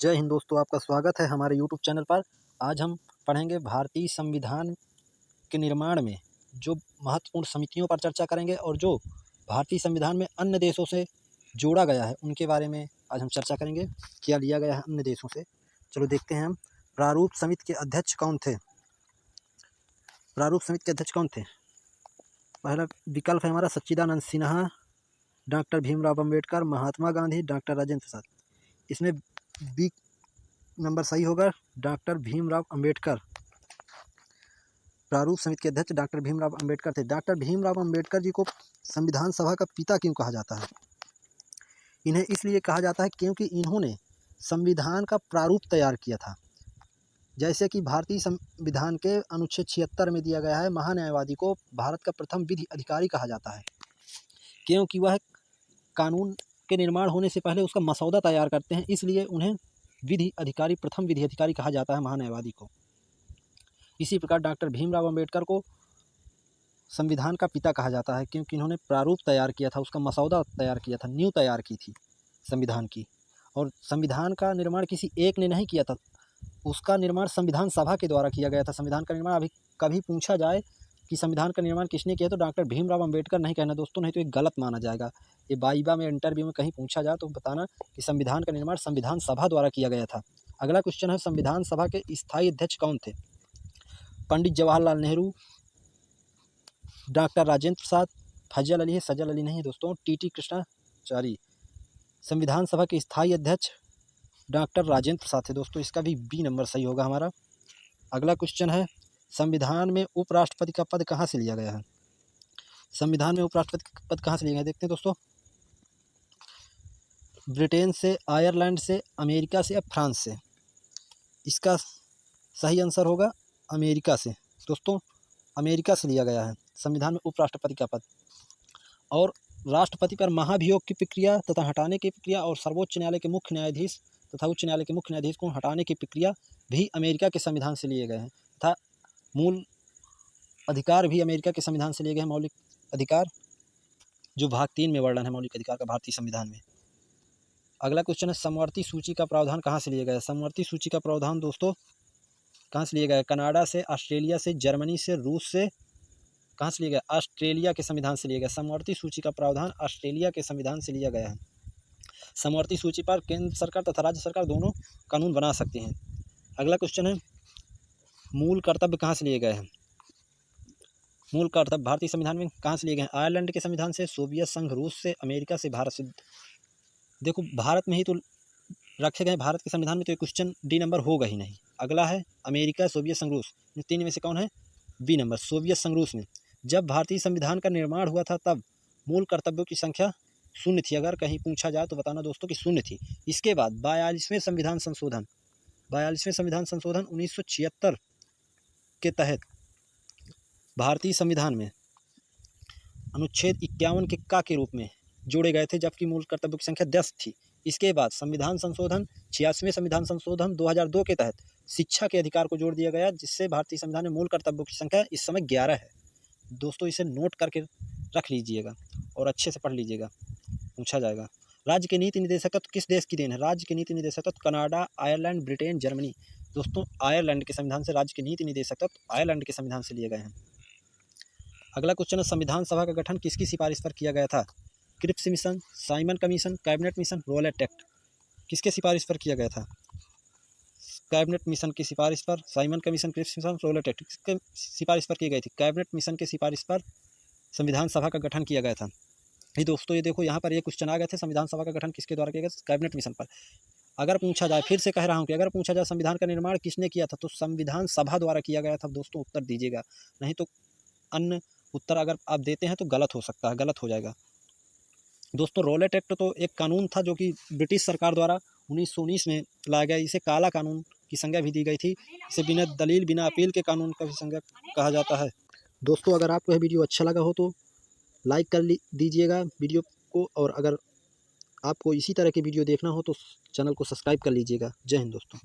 जय हिंद दोस्तों, आपका स्वागत है हमारे यूट्यूब चैनल पर। आज हम पढ़ेंगे भारतीय संविधान के निर्माण में जो महत्वपूर्ण समितियों पर चर्चा करेंगे और जो भारतीय संविधान में अन्य देशों से जोड़ा गया है उनके बारे में आज हम चर्चा करेंगे। क्या लिया गया है अन्य देशों से, चलो देखते हैं हम। प्रारूप समिति के अध्यक्ष कौन थे? प्रारूप समिति के अध्यक्ष कौन थे? पहला विकल्प है हमारा सच्चिदानंद सिन्हा, डॉक्टर भीमराव अम्बेडकर, महात्मा गांधी, डॉक्टर राजेंद्र प्रसाद। इसमें बी नंबर सही होगा, डॉक्टर भीमराव अंबेडकर। प्रारूप समिति के अध्यक्ष डॉक्टर भीमराव अंबेडकर थे। डॉक्टर भीमराव अंबेडकर जी को संविधान सभा का पिता क्यों कहा जाता है? इन्हें इसलिए कहा जाता है क्योंकि इन्होंने संविधान का प्रारूप तैयार किया था। जैसे कि भारतीय संविधान के अनुच्छेद 76 में दिया गया है, महान्यायवादी को भारत का प्रथम विधि अधिकारी कहा जाता है, क्योंकि वह कानून के निर्माण होने से पहले उसका मसौदा तैयार करते हैं, इसलिए उन्हें विधि अधिकारी, प्रथम विधि अधिकारी कहा जाता है महान्यायवादी को। इसी प्रकार डॉक्टर भीमराव अंबेडकर को संविधान का पिता कहा जाता है क्योंकि इन्होंने प्रारूप तैयार किया था, उसका मसौदा तैयार किया था, नींव तैयार की थी संविधान की। और संविधान का निर्माण किसी एक ने नहीं किया था, उसका निर्माण संविधान सभा के द्वारा किया गया था। संविधान का निर्माण अभी कभी पूछा जाए कि संविधान का निर्माण किसने किया तो डॉक्टर भीमराव अंबेडकर नहीं कहना दोस्तों, नहीं तो ये गलत माना जाएगा। ये वाइवा में, इंटरव्यू में कहीं पूछा जाए तो बताना कि संविधान का निर्माण संविधान सभा द्वारा किया गया था। अगला क्वेश्चन है, संविधान सभा के स्थायी अध्यक्ष कौन थे? पंडित जवाहरलाल नेहरू, डॉक्टर राजेंद्र प्रसाद, फजल अली है, सजल अली नहीं है दोस्तों, टी कृष्णाचारी। संविधान सभा के स्थायी अध्यक्ष डॉक्टर राजेंद्र प्रसाद थे दोस्तों, इसका भी बी नंबर सही होगा हमारा। अगला क्वेश्चन है, संविधान में उपराष्ट्रपति का पद कहाँ से लिया गया है? संविधान में उपराष्ट्रपति का पद कहाँ से लिया गया देखते हैं दोस्तों। ब्रिटेन से, आयरलैंड से, अमेरिका से या फ्रांस से? इसका सही आंसर होगा अमेरिका से दोस्तों, अमेरिका से लिया गया है संविधान में उपराष्ट्रपति का पद। और राष्ट्रपति पर महाभियोग की प्रक्रिया तथा हटाने की प्रक्रिया और सर्वोच्च न्यायालय के मुख्य न्यायाधीश तथा उच्च न्यायालय के मुख्य न्यायाधीश को हटाने की प्रक्रिया भी अमेरिका के संविधान से लिए गए हैं तथा मूल अधिकार भी अमेरिका के संविधान से लिए गए हैं। मौलिक अधिकार जो भाग 3 में वर्णन है मौलिक अधिकार का भारतीय संविधान में। अगला क्वेश्चन है, समवर्ती सूची का प्रावधान कहाँ से लिया गया है? समवर्ती सूची का प्रावधान दोस्तों कहाँ से लिया गया है? कनाडा से, ऑस्ट्रेलिया से, जर्मनी से, रूस से। कहाँ से लिया गया? ऑस्ट्रेलिया के संविधान से लिया गया। समवर्ती सूची का प्रावधान ऑस्ट्रेलिया के संविधान से लिया गया है। समवर्ती सूची पर केंद्र सरकार तथा राज्य सरकार दोनों कानून बना सकती हैं। अगला क्वेश्चन है, मूल कर्तव्य कहाँ से लिए गए हैं? मूल कर्तव्य भारतीय संविधान में कहाँ से लिए गए हैं? आयरलैंड के संविधान से, सोवियत संघ रूस से, अमेरिका से, भारत से। देखो भारत में ही तो रखे गए, भारत के संविधान में तो ये क्वेश्चन डी नंबर होगा ही नहीं। अगला है अमेरिका, सोवियत संघ, रूस, इन तीन में से कौन है? बी नंबर, सोवियत संघ रूस में। जब भारतीय संविधान का निर्माण हुआ था तब मूल कर्तव्यों की संख्या 0 थी। अगर कहीं पूछा जाए तो बताना दोस्तों कि 0 थी। इसके बाद 42वें संविधान संशोधन 1976 के तहत भारतीय संविधान में अनुच्छेद 51 के का के रूप में जोड़े गए थे, जबकि मूल कर्तव्यों की संख्या 10 थी। इसके बाद संविधान संशोधन 86वें संविधान संशोधन 2002 के तहत शिक्षा के अधिकार को जोड़ दिया गया, जिससे भारतीय संविधान में मूल कर्तव्यों की संख्या इस समय 11 है। दोस्तों इसे नोट करके रख लीजिएगा और अच्छे से पढ़ लीजिएगा, पूछा जाएगा। राज्य के नीति निदेशकत्व किस देश की देन है? राज्य के नीति निदेशकत्व कनाडा, आयरलैंड, ब्रिटेन, जर्मनी। दोस्तों आयरलैंड के संविधान से राज्य के नीति निदेशकत्व आयरलैंड के संविधान से लिए गए हैं। अगला क्वेश्चन है, संविधान सभा का गठन किसकी सिफारिश पर किया गया था? Cripps Mission, Simon Commission, Cabinet Mission, Rowlatt Act. किसके सिफारिश पर किया गया था? कैबिनेट मिशन की सिफारिश पर, Simon Commission, Cripps Mission, Rowlatt Act किसके सिफारिश पर की गई थी? कैबिनेट मिशन के सिफारिश पर संविधान सभा का गठन किया गया था। ये दोस्तों ये देखो यहाँ पर ये क्वेश्चन आ गए थे, संविधान सभा का गठन किसके द्वारा किया गया? कैबिनेट मिशन पर। अगर पूछा जाए, फिर से कह रहा हूँ कि अगर पूछा जाए संविधान का निर्माण किसने किया था तो संविधान सभा द्वारा किया गया था दोस्तों, उत्तर दीजिएगा, नहीं तो अन्य उत्तर अगर आप देते हैं तो गलत हो सकता है, गलत हो जाएगा दोस्तों। रोलेट एक्ट तो एक कानून था जो कि ब्रिटिश सरकार द्वारा 1919 में लाया गया। इसे काला कानून की संज्ञा भी दी गई थी। इसे बिना दलील, बिना अपील के कानून का भी संज्ञा कहा जाता है। दोस्तों अगर आपको यह वीडियो अच्छा लगा हो तो लाइक कर दीजिएगा वीडियो को, और अगर आपको इसी तरह की वीडियो देखना हो तो चैनल को सब्सक्राइब कर लीजिएगा। जय हिंद दोस्तों।